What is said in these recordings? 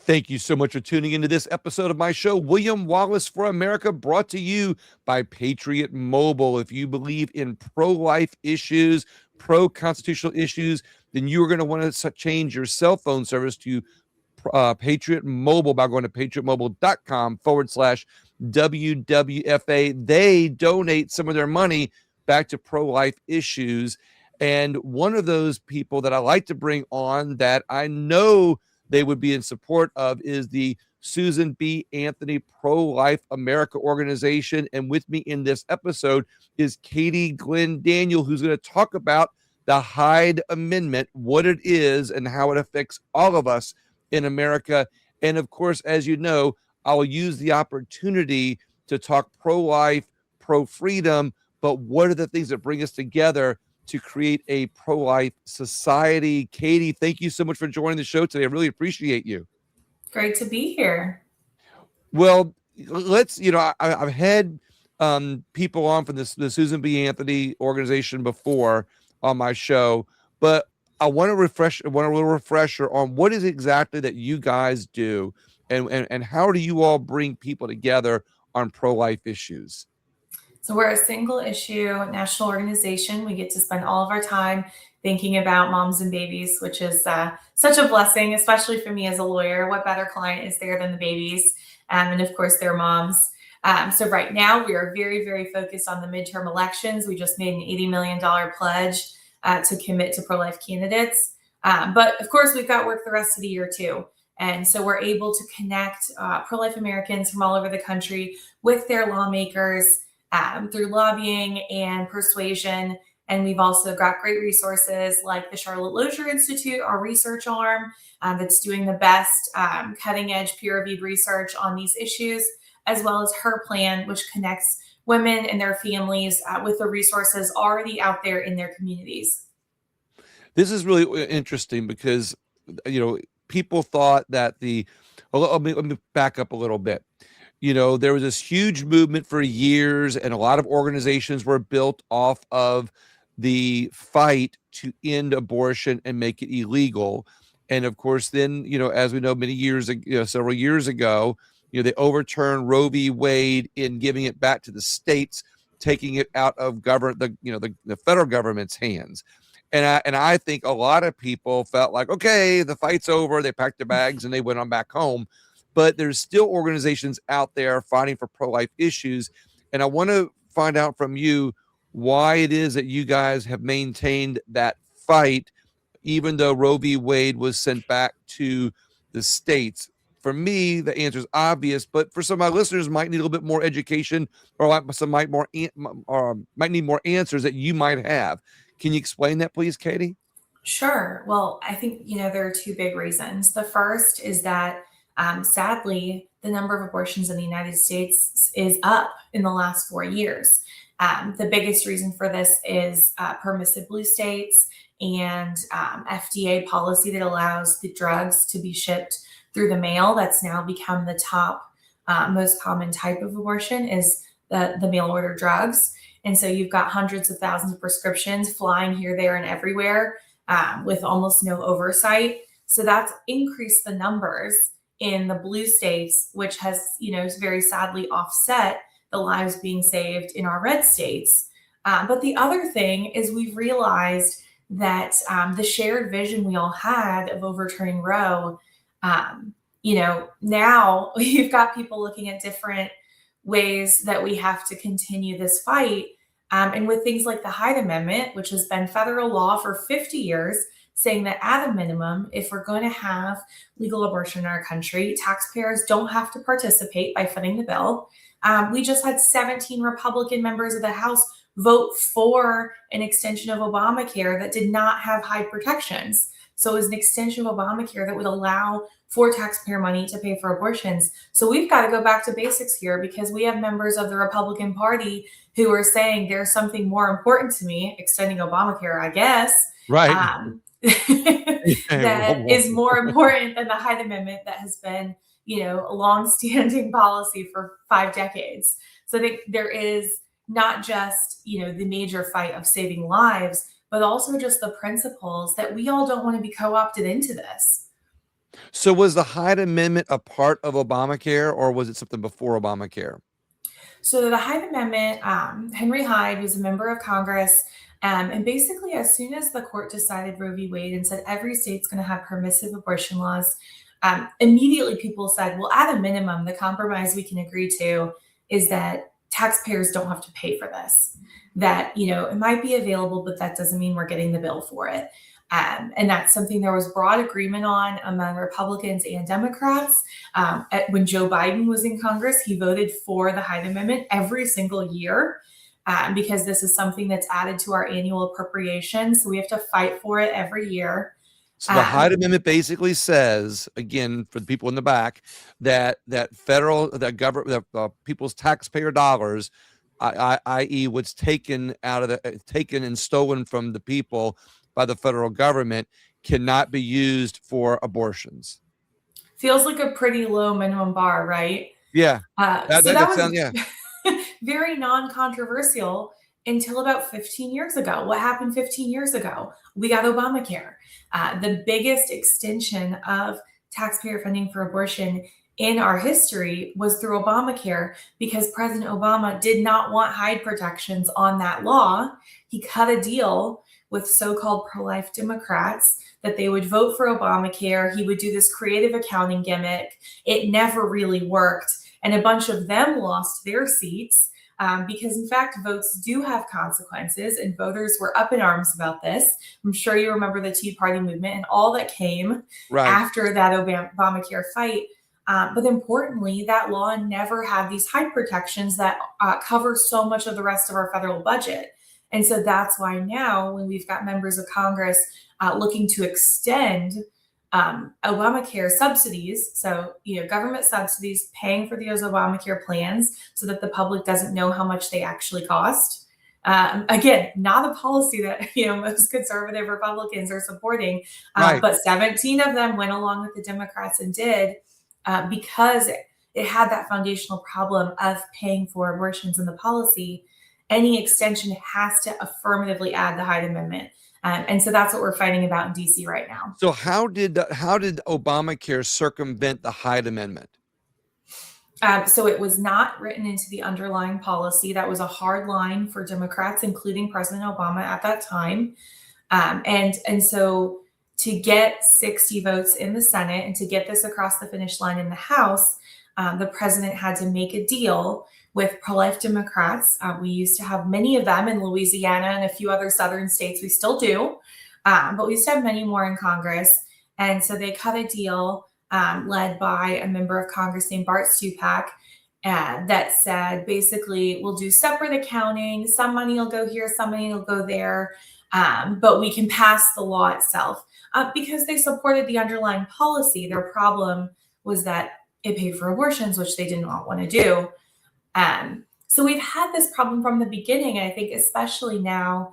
Thank you so much for tuning into this episode of my show, William Wallace for America, brought to you by Patriot Mobile. If you believe in pro-life issues, pro-constitutional issues, then you are going to want to change your cell phone service to Patriot Mobile by going to patriotmobile.com/WWFA. They donate some of their money back to pro-life issues. And one of those people that I like to bring on that I know they would be in support of is the Susan B. Anthony Pro-Life America organization. And with me in this episode is Katie Glenn Daniel, who's going to talk about the Hyde Amendment, what it is and how it affects all of us in America. And of course, as you know, I'll use the opportunity to talk pro-life, pro-freedom, but what are the things that bring us together to create a pro-life society? Katie, thank you so much for joining the show today. I really appreciate you. Great to be here. Well, let's, I've had people on from the Susan B. Anthony organization before on my show, but I want a little refresher on what is exactly that you guys do and how do you all bring people together on pro-life issues? So we're a single issue national organization. We get to spend all of our time thinking about moms and babies, which is such a blessing, especially for me as a lawyer. What better client is there than the babies? And of course, their moms. So right now, we are very, very focused on the midterm elections. We just made an $80 million pledge to commit to pro-life candidates. But of course, we've got work the rest of the year too. And so we're able to connect pro-life Americans from all over the country with their lawmakers through lobbying and persuasion. And we've also got great resources like the Charlotte Lozier Institute, our research arm that's doing the best cutting edge peer-reviewed research on these issues, as well as Her Plan, which connects women and their families with the resources already out there in their communities. This is really interesting because, people thought that let me back up a little bit. There was this huge movement for years, and a lot of organizations were built off of the fight to end abortion and make it illegal. And of course, then, as we know, several years ago, they overturned Roe v. Wade in giving it back to the states, taking it out of the federal government's hands. And I think a lot of people felt like, okay, the fight's over. They packed their bags and they went on back home. But there's still organizations out there fighting for pro-life issues. And I want to find out from you why it is that you guys have maintained that fight, even though Roe v. Wade was sent back to the states. For me, the answer is obvious, but for some of my listeners might need a little bit more education or might need more answers that you might have. Can you explain that, please, Katie? Sure. Well, I think, there are two big reasons. The first is that sadly, the number of abortions in the United States is up in the last 4 years. The biggest reason for this is permissive blue states and FDA policy that allows the drugs to be shipped through the mail. That's now become the top most common type of abortion is the mail order drugs. And so you've got hundreds of thousands of prescriptions flying here, there, and everywhere with almost no oversight. So that's increased the numbers in the blue states, which has, very sadly offset the lives being saved in our red states. But the other thing is we've realized that the shared vision we all had of overturning Roe, now you've got people looking at different ways that we have to continue this fight. And with things like the Hyde Amendment, which has been federal law for 50 years, saying that at a minimum, if we're going to have legal abortion in our country, taxpayers don't have to participate by footing the bill. We just had 17 Republican members of the House vote for an extension of Obamacare that did not have Hyde protections. So it was an extension of Obamacare that would allow for taxpayer money to pay for abortions. So we've got to go back to basics here because we have members of the Republican Party who are saying there's something more important to me, extending Obamacare, I guess. Right. That is more important than the Hyde Amendment that has been, a long-standing policy for 5 decades. So I think there is not just, the major fight of saving lives, but also just the principles that we all don't want to be co-opted into this. So was the Hyde Amendment a part of Obamacare, or was it something before Obamacare? So the Hyde Amendment, Henry Hyde was a member of Congress. And basically, as soon as the court decided Roe v. Wade and said every state's going to have permissive abortion laws, immediately people said, well, at a minimum, the compromise we can agree to is that taxpayers don't have to pay for this. That, it might be available, but that doesn't mean we're getting the bill for it. And that's something there was broad agreement on among Republicans and Democrats. When Joe Biden was in Congress, he voted for the Hyde Amendment every single year because this is something that's added to our annual appropriation. So we have to fight for it every year. So the Hyde Amendment basically says, again, for the people in the back, that government, people's taxpayer dollars, i.e., what's taken and stolen from the people by the federal government, cannot be used for abortions. Feels like a pretty low minimum bar, right? Yeah, So that was very non-controversial until about 15 years ago. What happened 15 years ago? We got Obamacare, the biggest extension of taxpayer funding for abortion in our history was through Obamacare because President Obama did not want Hyde protections on that law. He cut a deal with so-called pro-life Democrats that they would vote for Obamacare. He would do this creative accounting gimmick. It never really worked. And a bunch of them lost their seats because, in fact, votes do have consequences, and voters were up in arms about this. I'm sure you remember the Tea Party movement and all that came after that Obamacare fight. But importantly, that law never had these Hyde protections that cover so much of the rest of our federal budget. And so that's why now, when we've got members of Congress looking to extend Obamacare subsidies, so government subsidies paying for those Obamacare plans so that the public doesn't know how much they actually cost. Again, not a policy that most conservative Republicans are supporting, but 17 of them went along with the Democrats and did because it had that foundational problem of paying for abortions in the policy. Any extension has to affirmatively add the Hyde Amendment. And so that's what we're fighting about in DC right now. So how did Obamacare circumvent the Hyde Amendment? So it was not written into the underlying policy. That was a hard line for Democrats, including President Obama at that time. And so to get 60 votes in the Senate and to get this across the finish line in the House, the president had to make a deal with pro-life Democrats. We used to have many of them in Louisiana and a few other southern states. We still do, but we used to have many more in Congress. And so they cut a deal led by a member of Congress named Bart Stupak that said, basically, we'll do separate accounting. Some money will go here, some money will go there, but we can pass the law itself. Because they supported the underlying policy, their problem was that it paid for abortions, which they did not want to do. So we've had this problem from the beginning. And I think especially now,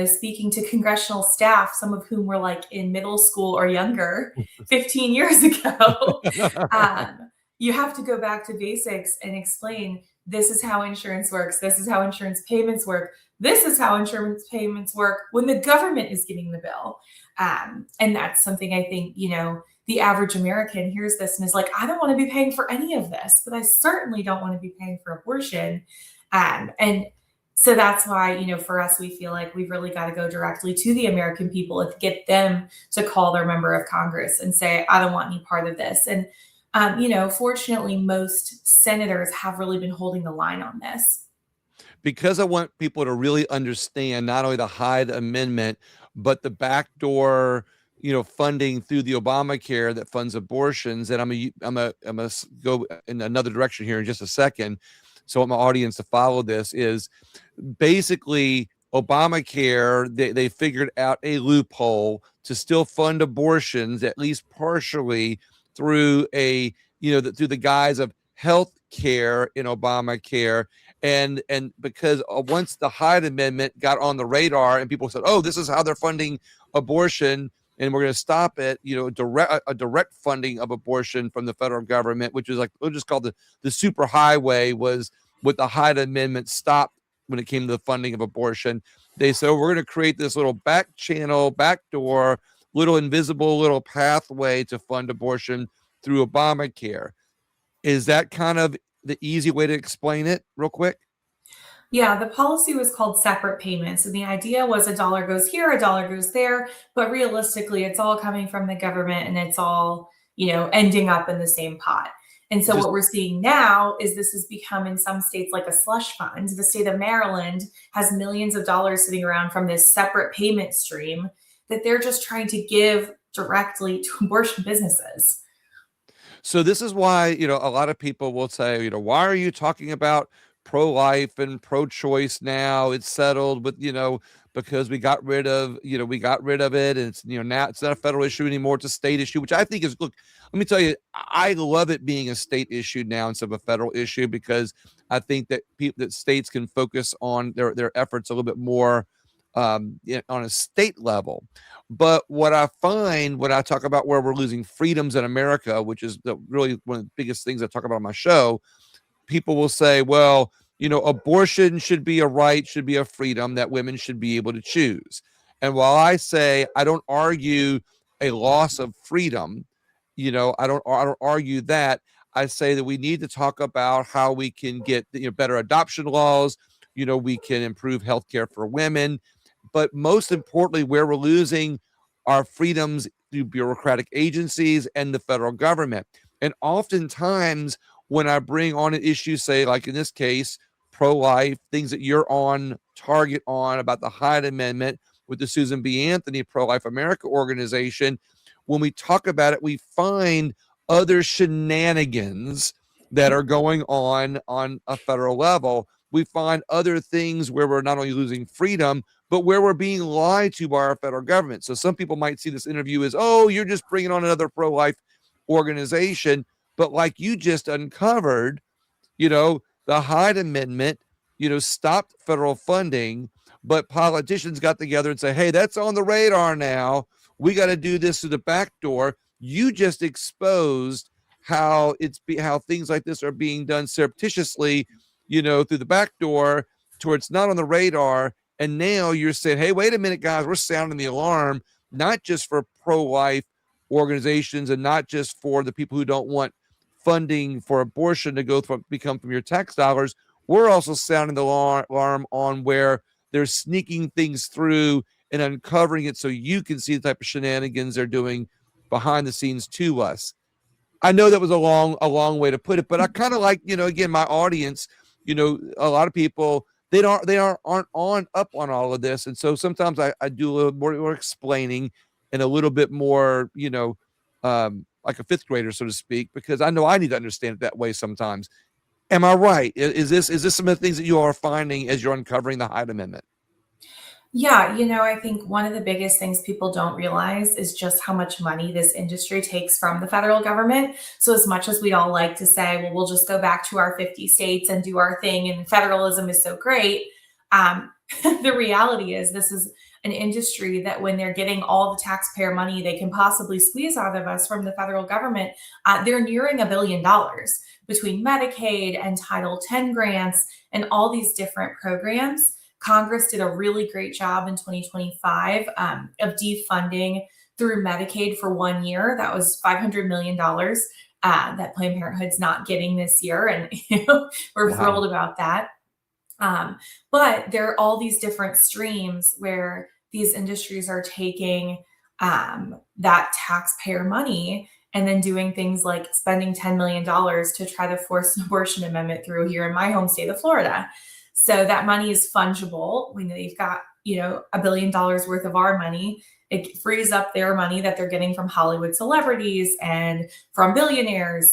speaking to congressional staff, some of whom were like in middle school or younger 15 years ago, you have to go back to basics and explain, this is how insurance works. This is how insurance payments work. This is how insurance payments work when the government is getting the bill. And that's something I think, the average American hears this and is like, I don't want to be paying for any of this, but I certainly don't want to be paying for abortion. And so that's why, for us, we feel like we've really got to go directly to the American people and get them to call their member of Congress and say, I don't want any part of this. And, fortunately, most senators have really been holding the line on this. Because I want people to really understand not only the Hyde Amendment, but the backdoor funding through the Obamacare that funds abortions. And I'm a go in another direction here in just a second. So I want my audience to follow this is basically Obamacare. They figured out a loophole to still fund abortions, at least partially through through the guise of health care in Obamacare. And because once the Hyde Amendment got on the radar and people said, oh, this is how they're funding abortion, and we're going to stop it, direct funding of abortion from the federal government, which is like, we'll just call the super highway, was what the Hyde Amendment stopped when it came to the funding of abortion. They said, we're going to create this little back channel, back door little invisible little pathway to fund abortion through Obamacare. Is that kind of the easy way to explain it real quick? Yeah, the policy was called separate payments. And the idea was a dollar goes here, a dollar goes there. But realistically, it's all coming from the government and it's all, ending up in the same pot. And so Just what we're seeing now is this has become in some states like a slush fund. The state of Maryland has millions of dollars sitting around from this separate payment stream that they're just trying to give directly to abortion businesses. So this is why, a lot of people will say, why are you talking about pro-life and pro-choice now? It's settled, but because we got rid of it, and it's now it's not a federal issue anymore. It's a state issue, which I think is, look, let me tell you, I love it being a state issue now instead of a federal issue, because I think that states can focus on their efforts a little bit more on a state level. But what I find when I talk about where we're losing freedoms in America, which is really one of the biggest things I talk about on my show, people will say, well, abortion should be a right, should be a freedom that women should be able to choose. And while I say I don't argue a loss of freedom, I don't argue that. I say that we need to talk about how we can get better adoption laws. We can improve healthcare for women, but most importantly, where we're losing our freedoms through bureaucratic agencies and the federal government. And oftentimes, when I bring on an issue, say, like in this case, pro-life, things that you're on target on about the Hyde Amendment with the Susan B. Anthony Pro-Life America organization, when we talk about it, we find other shenanigans that are going on a federal level. We find other things where we're not only losing freedom, but where we're being lied to by our federal government. So some people might see this interview as, oh, you're just bringing on another pro-life organization. But like you just uncovered, the Hyde Amendment, stopped federal funding, but politicians got together and say, hey, that's on the radar now. We got to do this through the back door. You just exposed how how things like this are being done surreptitiously, through the back door, to where it's not on the radar. And now you're saying, hey, wait a minute, guys, we're sounding the alarm, not just for pro-life organizations and not just for the people who don't want funding for abortion to become from your tax dollars. We're also sounding the alarm on where they're sneaking things through and uncovering it so you can see the type of shenanigans they're doing behind the scenes to us. I know that was a long way to put it, but I kind of like, again, my audience, a lot of people, aren't up on all of this. And so sometimes I do a little more explaining and a little bit more, like a fifth grader, so to speak, because I know I need to understand it that way sometimes. Am I right? Is this some of the things that you are finding as you're uncovering the Hyde Amendment? Yeah, I think one of the biggest things people don't realize is just how much money this industry takes from the federal government. So, as much as we all like to say, well, we'll just go back to our 50 states and do our thing, and federalism is so great, um, the reality is this is an industry that when they're getting all the taxpayer money they can possibly squeeze out of us from the federal government, they're nearing $1 billion between Medicaid and Title 10 grants and all these different programs. Congress did a really great job in 2025 of defunding through Medicaid for 1 year. That was $500 million that Planned Parenthood's not getting this year. And we're thrilled about that. But there are all these different streams where these industries are taking that taxpayer money and then doing things like spending $10 million to try to force an abortion amendment through here in my home state of Florida. So that money is fungible. We know they've got, $1 billion worth of our money. It frees up their money that they're getting from Hollywood celebrities and from billionaires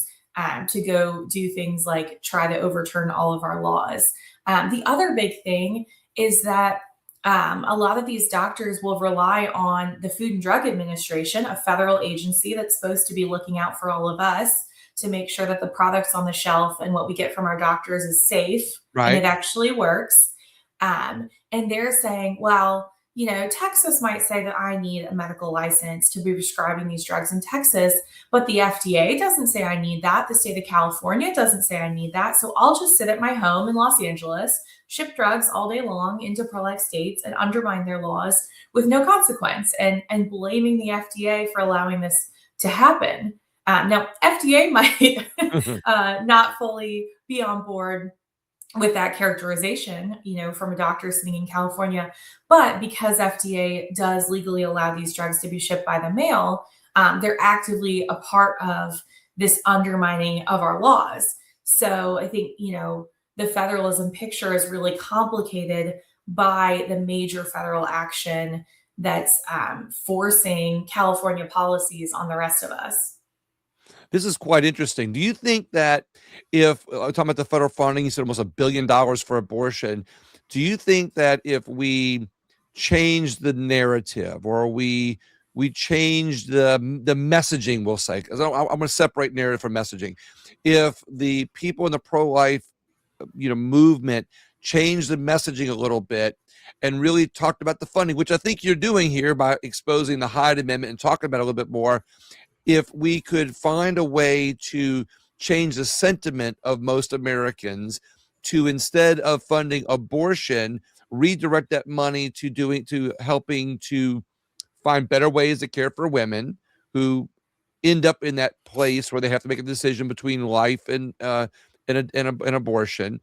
to go do things like try to overturn all of our laws. The other big thing is that a lot of these doctors will rely on the Food and Drug Administration, a federal agency that's supposed to be looking out for all of us to make sure that the products on the shelf and what we get from our doctors is safe and it Right. actually works. And they're saying, well, Texas might say that I need a medical license to be prescribing these drugs in Texas, but the FDA doesn't say I need that. The state of California doesn't say I need that. So I'll just sit at my home in Los Angeles, ship drugs all day long into pro life states and undermine their laws with no consequence and blaming the FDA for allowing this to happen. Now, FDA might not fully be on board with that characterization, from a doctor sitting in California. But because FDA does legally allow these drugs to be shipped by the mail, they're actively a part of this undermining of our laws. So I think, the federalism picture is really complicated by the major federal action that's forcing California policies on the rest of us. This is quite interesting. Do you think that if talking about the federal funding, you said almost $1 billion for abortion. Do you think that if we change the narrative or we change the messaging, we'll say, because I'm going to separate narrative from messaging. If the people in the pro-life, movement changed the messaging a little bit and really talked about the funding, which I think you're doing here by exposing the Hyde Amendment and talking about it a little bit more, if we could find a way to change the sentiment of most Americans to, instead of funding abortion, redirect that money to helping to find better ways to care for women who end up in that place where they have to make a decision between life and abortion,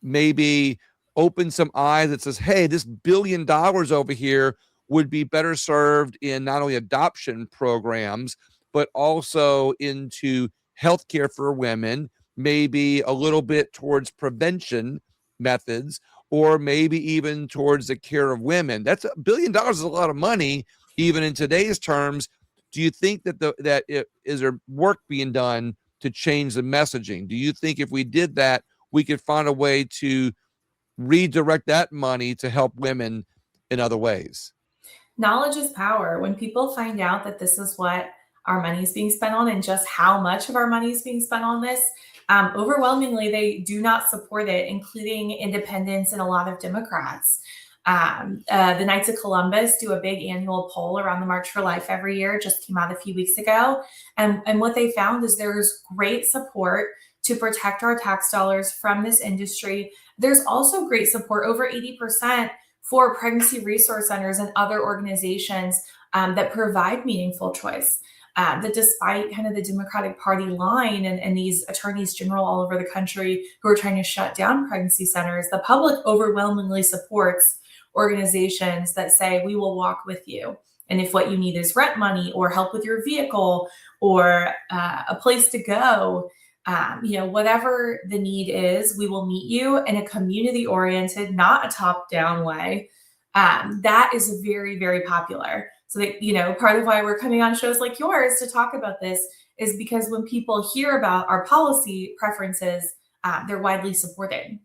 maybe open some eyes that says, hey, this $1 billion over here would be better served in not only adoption programs, but also into healthcare for women, maybe a little bit towards prevention methods, or maybe even towards the care of women. That's $1 billion is a lot of money, even in today's terms. Do you think is there work being done to change the messaging? Do you think if we did that, we could find a way to redirect that money to help women in other ways? Knowledge is power. When people find out that this is what our money is being spent on and just how much of our money is being spent on this, overwhelmingly, they do not support it, including independents and a lot of Democrats. The Knights of Columbus do a big annual poll around the March for Life every year. It just came out a few weeks ago. And what they found is there's great support to protect our tax dollars from this industry. There's also great support, over 80%, for pregnancy resource centers and other organizations that provide meaningful choice. That despite kind of the Democratic Party line and these attorneys general all over the country who are trying to shut down pregnancy centers, the public overwhelmingly supports organizations that say, we will walk with you. And if what you need is rent money or help with your vehicle or a place to go, whatever the need is, we will meet you in a community oriented, not a top down way. That is very, very popular. So that, part of why we're coming on shows like yours to talk about this is because when people hear about our policy preferences, they're widely supported.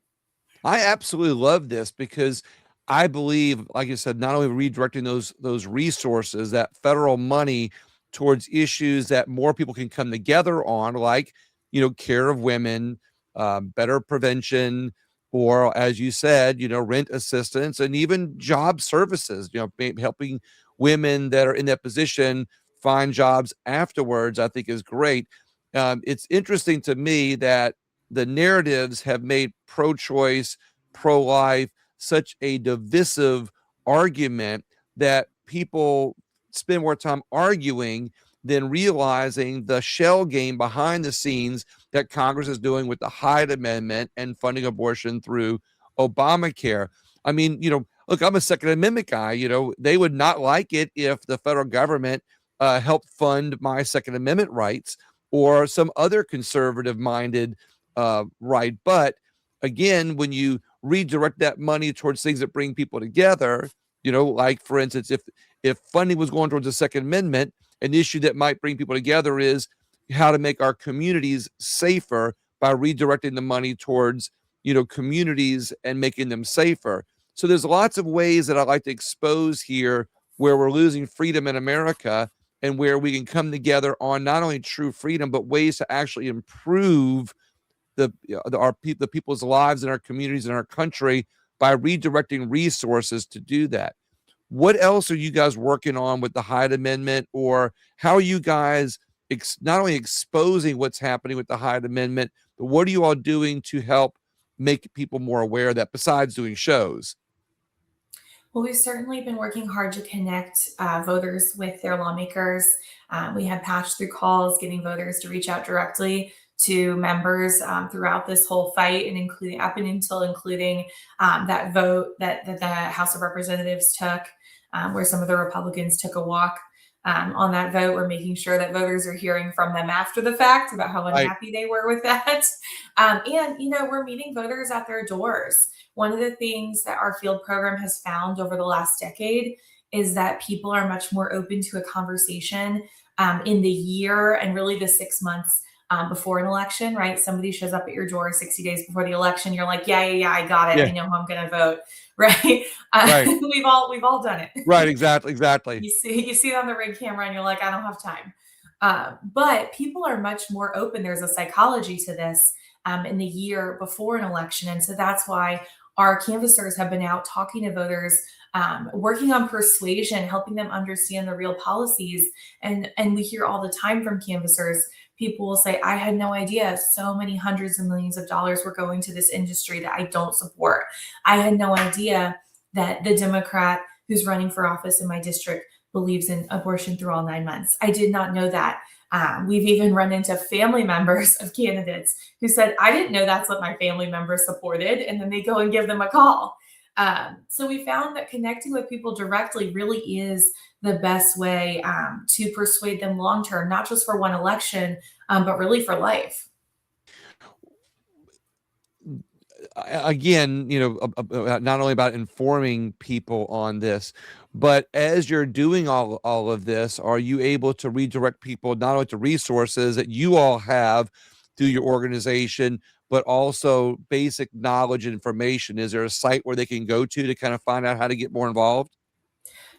I absolutely love this because I believe, like you said, not only redirecting those resources, that federal money towards issues that more people can come together on, like care of women, better prevention, or as you said, rent assistance, and even job services. Helping women that are in that position find jobs afterwards, I think is great. It's interesting to me that the narratives have made pro-choice, pro-life such a divisive argument that people spend more time arguing than realizing the shell game behind the scenes that Congress is doing with the Hyde Amendment and funding abortion through Obamacare. I mean, look, I'm a Second Amendment guy. They would not like it if the federal government helped fund my Second Amendment rights or some other conservative-minded right. But again, when you redirect that money towards things that bring people together, like for instance, if funding was going towards the Second Amendment, an issue that might bring people together is how to make our communities safer by redirecting the money towards, communities and making them safer. So there's lots of ways that I like to expose here where we're losing freedom in America and where we can come together on not only true freedom, but ways to actually improve the people's lives in our communities in our country by redirecting resources to do that. What else are you guys working on with the Hyde Amendment, or how are you guys not only exposing what's happening with the Hyde Amendment, but what are you all doing to help make people more aware of that besides doing shows? Well, we've certainly been working hard to connect voters with their lawmakers. We had patch through calls, getting voters to reach out directly to members throughout this whole fight, and including up and until including that vote that the House of Representatives took, where some of the Republicans took a walk on that vote. We're making sure that voters are hearing from them after the fact about how Right. unhappy they were with that. And, we're meeting voters at their doors. One of the things that our field program has found over the last decade is that people are much more open to a conversation in the year and really the 6 months before an election, right? Somebody shows up at your door 60 days before the election. You're like, yeah, yeah, yeah, I got it. Yeah. I know who I'm going to vote, right? Right. We've all done it. Right. Exactly. Exactly. You see it on the ring camera, and you're like, I don't have time. But people are much more open. There's a psychology to this in the year before an election, and so that's why our canvassers have been out talking to voters, working on persuasion, helping them understand the real policies. And we hear all the time from canvassers. People will say, I had no idea so many hundreds of millions of dollars were going to this industry that I don't support. I had no idea that the Democrat who's running for office in my district believes in abortion through all 9 months. I did not know that. We've even run into family members of candidates who said, I didn't know that's what my family members supported. And then they go and give them a call. So we found that connecting with people directly really is the best way to persuade them long term, not just for one election, but really for life. Again, not only about informing people on this, but as you're doing all of this, are you able to redirect people not only to resources that you all have through your organization, but also basic knowledge and information? Is there a site where they can go to kind of find out how to get more involved?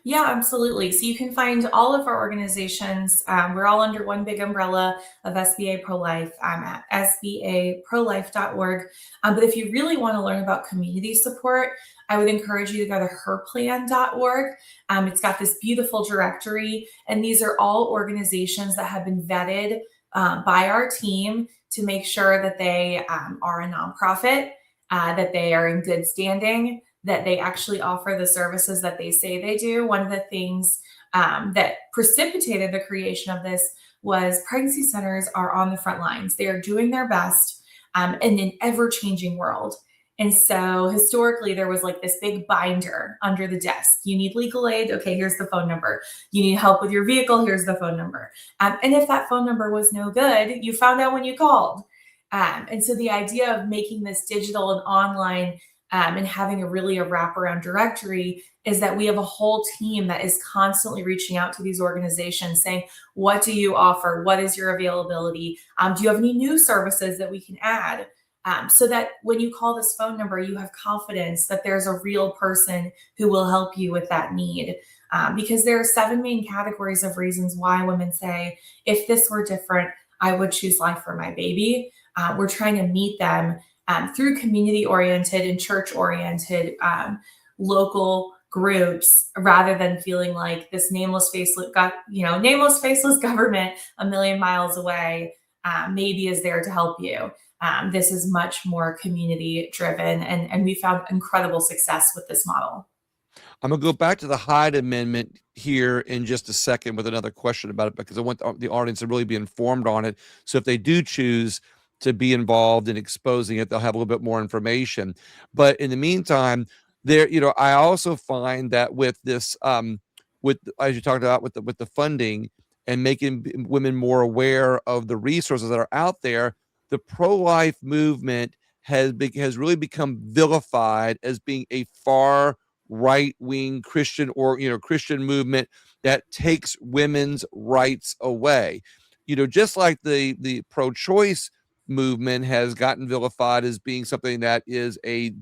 Yeah, absolutely. So you can find all of our organizations. We're all under one big umbrella of SBA Pro Life. I'm at sbaprolife.org. But if you really want to learn about community support, I would encourage you to go to herplan.org. It's got this beautiful directory, and these are all organizations that have been vetted by our team to make sure that they are a nonprofit, that they are in good standing, that they actually offer the services that they say they do. One of the things that precipitated the creation of this was pregnancy centers are on the front lines. They are doing their best in an ever changing world. And so historically, there was like this big binder under the desk. You need legal aid. Okay, here's the phone number. You need help with your vehicle. Here's the phone number. And if that phone number was no good, you found out when you called. And so the idea of making this digital and online and having a wraparound directory is that we have a whole team that is constantly reaching out to these organizations saying, what do you offer? What is your availability? Do you have any new services that we can add? So that when you call this phone number, you have confidence that there's a real person who will help you with that need. Because there are 7 main categories of reasons why women say, if this were different, I would choose life for my baby. We're trying to meet them through community-oriented and church-oriented local groups, rather than feeling like this nameless, faceless government a million miles away maybe is there to help you. This is much more community-driven, and we found incredible success with this model. I'm gonna go back to the Hyde Amendment here in just a second with another question about it, because I want the audience to really be informed on it. So if they do choose to be involved in exposing it, they'll have a little bit more information. But in the meantime, I also find that with this, with as you talked about with the funding and making women more aware of the resources that are out there, the pro-life movement has really become vilified as being a far right-wing Christian or Christian movement that takes women's rights away. Just like the pro-choice movement has gotten vilified as being something that is a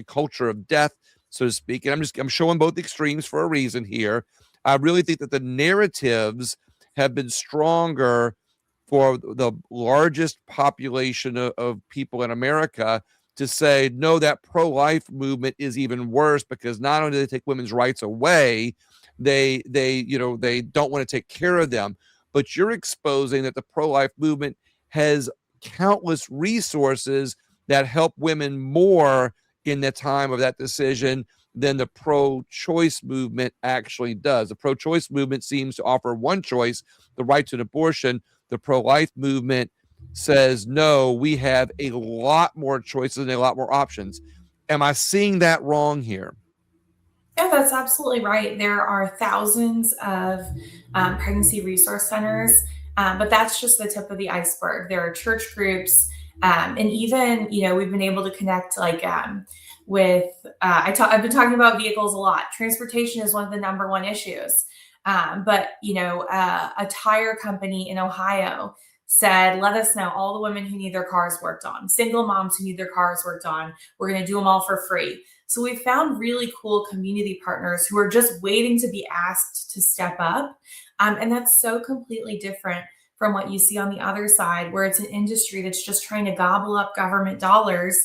culture of death, so to speak. And I'm showing both extremes for a reason here. I really think that the narratives have been stronger for the largest population of people in America to say, no, that pro-life movement is even worse, because not only do they take women's rights away, they don't want to take care of them. But you're exposing that the pro-life movement has countless resources that help women more in the time of that decision than the pro-choice movement actually does. The pro-choice movement seems to offer one choice, the right to an abortion. The pro-life movement says, no, we have a lot more choices and a lot more options. Am I seeing that wrong here? Yeah, that's absolutely right. There are thousands of pregnancy resource centers, but that's just the tip of the iceberg. There are church groups, and even we've been able to connect with. I've been talking about vehicles a lot. Transportation is one of the number one issues, but a tire company in Ohio said, "Let us know all the women who need their cars worked on, single moms who need their cars worked on. We're going to do them all for free." So we've found really cool community partners who are just waiting to be asked to step up. And that's so completely different from what you see on the other side, where it's an industry that's just trying to gobble up government dollars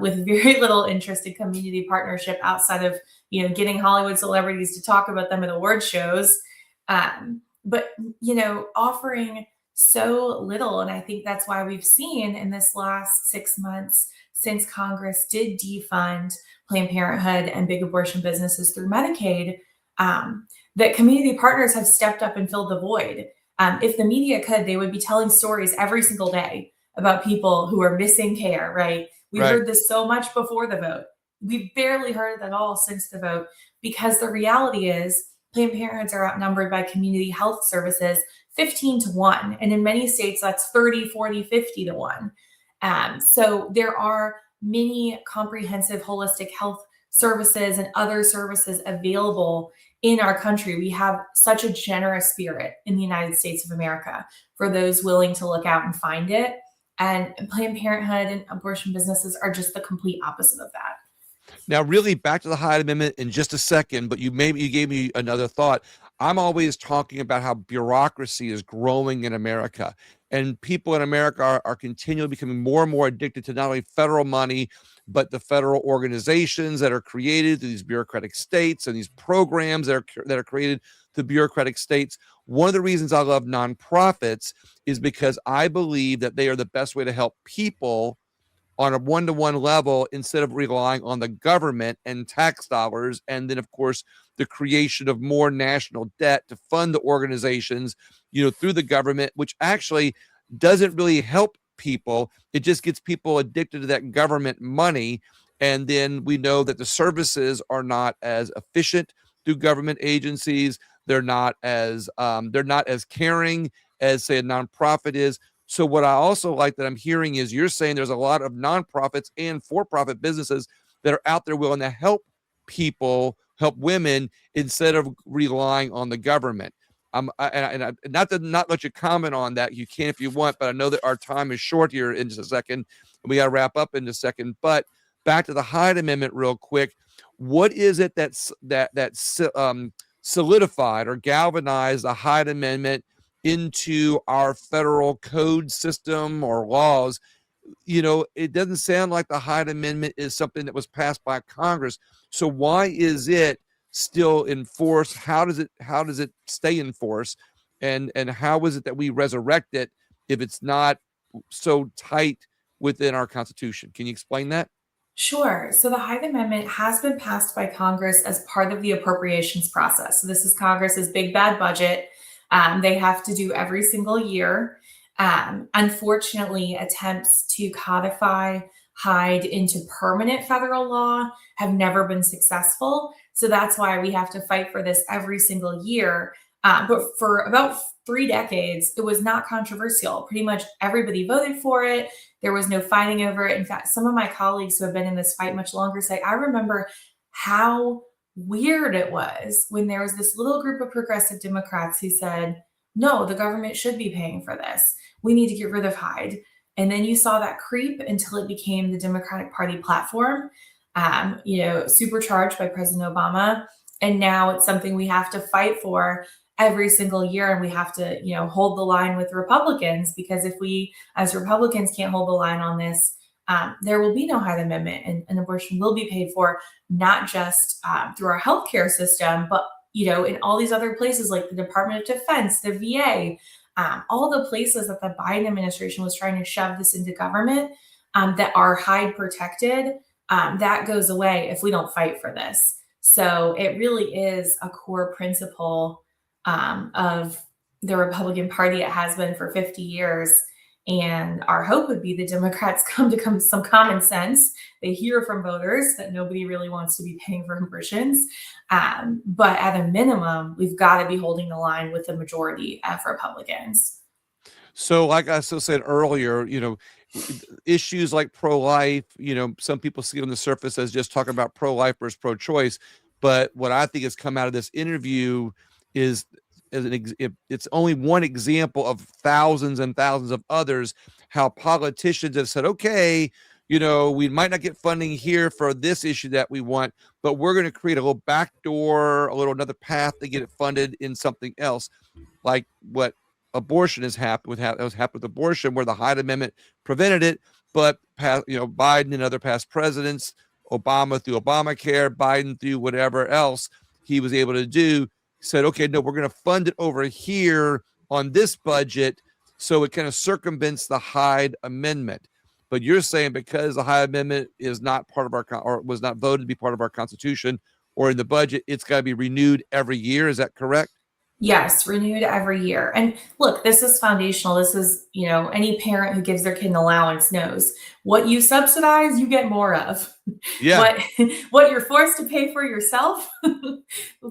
with very little interest in community partnership outside of, getting Hollywood celebrities to talk about them at award shows. But offering so little. And I think that's why we've seen in this last 6 months, since Congress did defund Planned Parenthood and big abortion businesses through Medicaid, that community partners have stepped up and filled the void. If the media could, they would be telling stories every single day about people who are missing care, right? We Right. heard this so much before the vote. We've barely heard it at all since the vote, because the reality is Planned Parenthoods are outnumbered by community health services 15 to 1. And in many states, that's 30, 40, 50 to 1. So there are many comprehensive holistic health services and other services available in our country. We have such a generous spirit in the United States of America for those willing to look out and find it. And Planned Parenthood and abortion businesses are just the complete opposite of that. Now, really, back to the Hyde Amendment in just a second, but you gave me another thought. I'm always talking about how bureaucracy is growing in America, and people in America are continually becoming more and more addicted to not only federal money, but the federal organizations that are created through these bureaucratic states and these programs that are created through bureaucratic states. One of the reasons I love nonprofits is because I believe that they are the best way to help people on a one-to-one level, instead of relying on the government and tax dollars, and then of course the creation of more national debt to fund the organizations through the government, which actually doesn't really help people. It just gets people addicted to that government money, and then we know that the services are not as efficient through government agencies. They're not as caring as, say, a nonprofit is. So what I also like that I'm hearing is you're saying there's a lot of nonprofits and for-profit businesses that are out there willing to help people, help women, instead of relying on the government. Not to not let you comment on that. You can if you want, but I know that our time is short here in just a second, and we got to wrap up in a second. But back to the Hyde Amendment real quick. What is it that solidified or galvanized the Hyde Amendment into our federal code system or laws? It doesn't sound like the Hyde Amendment is something that was passed by Congress. So why is it still in force? How does it stay in force? And how is it that we resurrect it if it's not so tight within our Constitution? Can you explain that? Sure. So the Hyde Amendment has been passed by Congress as part of the appropriations process. So this is Congress's big bad budget. They have to do every single year. Unfortunately, attempts to codify Hyde into permanent federal law have never been successful. So that's why we have to fight for this every single year. But for about 3 decades, it was not controversial. Pretty much everybody voted for it. There was no fighting over it. In fact, some of my colleagues who have been in this fight much longer say, I remember how weird it was when there was this little group of progressive Democrats who said, no, the government should be paying for this. We need to get rid of Hyde. And then you saw that creep until it became the Democratic Party platform, supercharged by President Obama. And now it's something we have to fight for every single year. And we have to, hold the line with Republicans, because if we as Republicans can't hold the line on this, there will be no Hyde Amendment, and abortion will be paid for not just through our healthcare system, but in all these other places like the Department of Defense, the VA, all the places that the Biden administration was trying to shove this into government that are Hyde protected. That goes away if we don't fight for this. So it really is a core principle of the Republican Party. It has been for 50 years. And our hope would be the Democrats come to some common sense. They hear from voters that nobody really wants to be paying for abortions. But at a minimum, we've got to be holding the line with the majority of Republicans. So, like I still said earlier, issues like pro-life, some people see it on the surface as just talking about pro-life versus pro-choice. But what I think has come out of this interview is it's only one example of thousands and thousands of others, how politicians have said, okay, we might not get funding here for this issue that we want, but we're going to create a little backdoor, another path to get it funded in something else, like what abortion has happened with abortion, where the Hyde Amendment prevented it, but Biden and other past presidents, Obama through Obamacare, Biden through whatever else he was able to do, said, okay, no, we're going to fund it over here on this budget, so it kind of circumvents the Hyde Amendment. But you're saying because the Hyde Amendment is not part of or was not voted to be part of our Constitution or in the budget, it's got to be renewed every year. Is that correct? Yes, renewed every year. And look, this is foundational. This is, any parent who gives their kid an allowance knows what you subsidize, you get more of. Yeah. What you're forced to pay for yourself,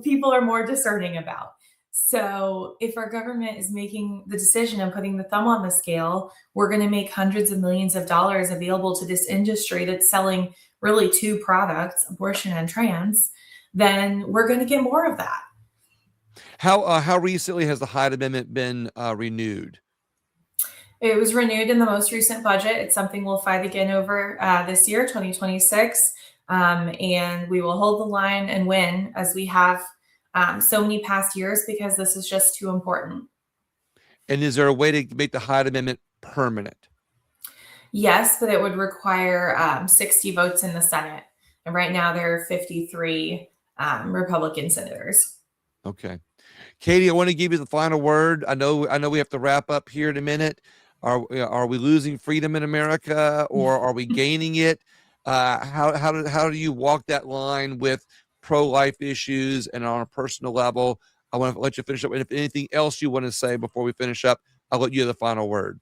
people are more discerning about. So if our government is making the decision and putting the thumb on the scale, we're going to make hundreds of millions of dollars available to this industry that's selling really two products, abortion and trans, then we're going to get more of that. How recently has the Hyde Amendment been renewed? It was renewed in the most recent budget. It's something we'll fight again over this year, 2026. And we will hold the line and win as we have so many past years, because this is just too important. And is there a way to make the Hyde Amendment permanent? Yes, but it would require 60 votes in the Senate. And right now there are 53 Republican senators. Okay. Katie, I want to give you the final word. I know we have to wrap up here in a minute. Are we losing freedom in America, or are we gaining it? How do you walk that line with pro-life issues and on a personal level? I want to let you finish up. And if anything else you want to say before we finish up, I'll let you have the final word.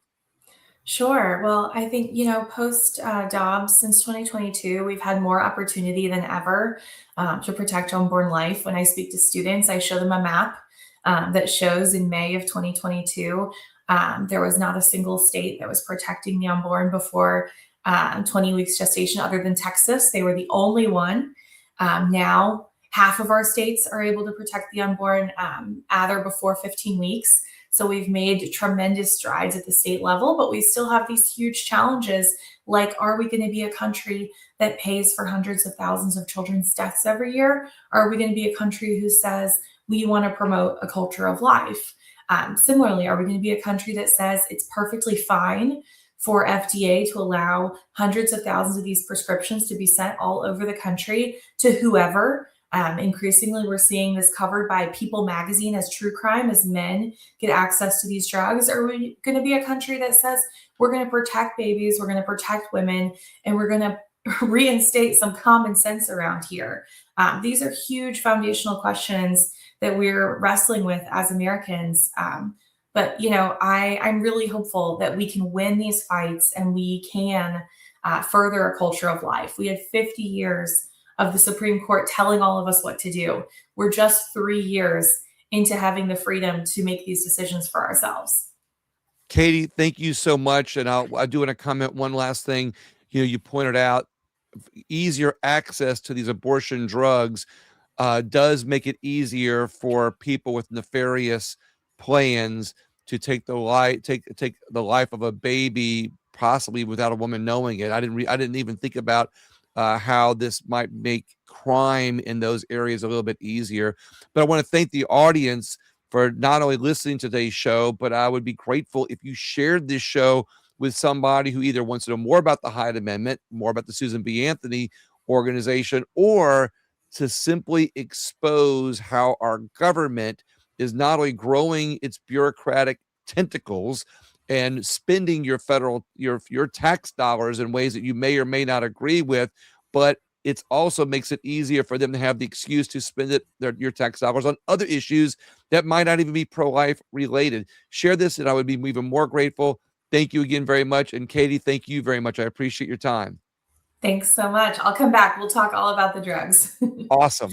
Sure. Well, I think, post Dobbs, since 2022, we've had more opportunity than ever to protect unborn life. When I speak to students, I show them a map that shows in May of 2022, there was not a single state that was protecting the unborn before 20 weeks gestation other than Texas. They were the only one. Now, half of our states are able to protect the unborn at or before 15 weeks. So we've made tremendous strides at the state level, but we still have these huge challenges. Like, are we going to be a country that pays for hundreds of thousands of children's deaths every year? Or are we going to be a country who says we want to promote a culture of life? Similarly, are we going to be a country that says it's perfectly fine for FDA to allow hundreds of thousands of these prescriptions to be sent all over the country to whoever? Increasingly, we're seeing this covered by People magazine as true crime as men get access to these drugs. Are we going to be a country that says we're going to protect babies, we're going to protect women, and we're going to reinstate some common sense around here? These are huge foundational questions that we're wrestling with as Americans. But I'm really hopeful that we can win these fights and we can further a culture of life. We had 50 years of the Supreme Court telling all of us what to do. We're just 3 years into having the freedom to make these decisions for ourselves. Katie, thank you so much. And I do want to comment one last thing. You pointed out easier access to these abortion drugs does make it easier for people with nefarious plans to take the life of a baby, possibly without a woman knowing it. I didn't even think about how this might make crime in those areas a little bit easier. But I want to thank the audience for not only listening to today's show, but I would be grateful if you shared this show with somebody who either wants to know more about the Hyde Amendment, more about the Susan B. Anthony organization, or to simply expose how our government is not only growing its bureaucratic tentacles and spending your your tax dollars in ways that you may or may not agree with, but it also makes it easier for them to have the excuse to spend your tax dollars on other issues that might not even be pro-life related. Share this and I would be even more grateful. Thank you again very much. And Katie, thank you very much. I appreciate your time. Thanks so much. I'll come back. We'll talk all about the drugs. Awesome.